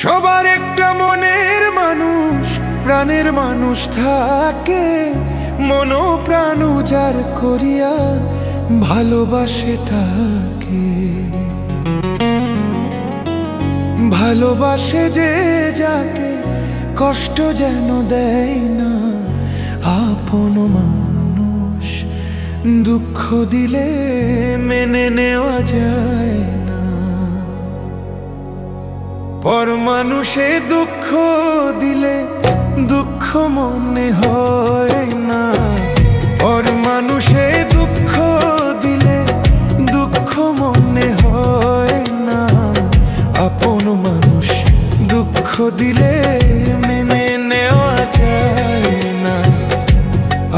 সবার একটা মনের মানুষ, প্রাণের মানুষ থাকে, মন প্রাণ উজাড় করিয়া ভালোবাসে তাকে। ভালোবাসে যে যাকে কষ্ট যেন দেয় না আপন মানুষ, দুঃখ দিলে মেনে নেওয়া যায় না। পর মানুষে দুঃখ দিলে দুঃখ মনে হয় না। পর মানুষে দুঃখ দিলে দুঃখ মনে হয় না। আপন মানুষ দুঃখ দিলে মেনে নেওয়া যায় না।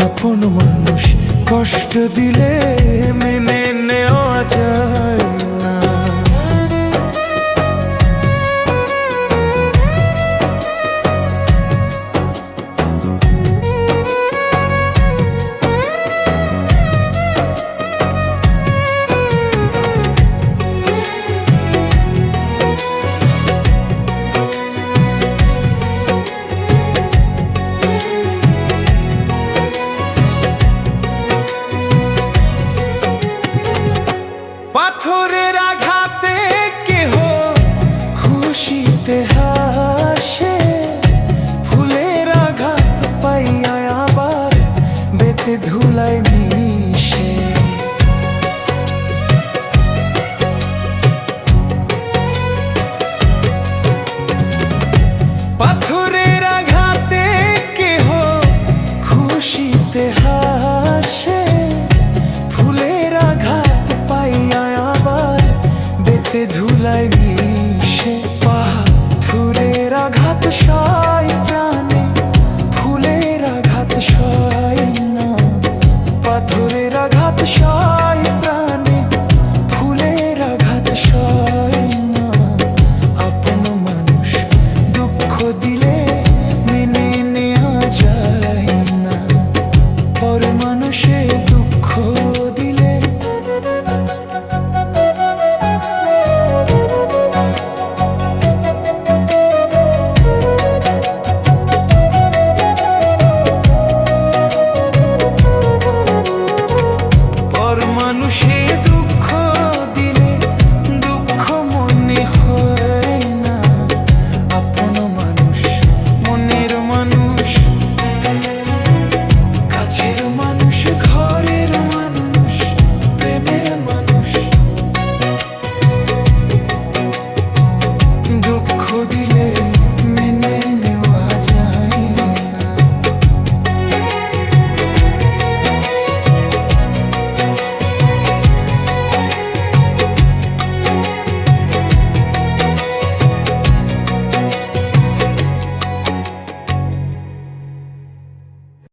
আপন মানুষ কষ্ট দিলে মেনে নেওয়া যায় না। পাথরের আঘাতে কেহ খুশিতে হাসে, ফুলের আঘাত পাইয়া আবার বেতে ধুলায় মিশে। পাথরের আঘাতে কেহ খুশিতে হাসে, ফুলের আঘাত পাইয়া আবার বেতে ধুলায় মিশে। পাথরের আঘাত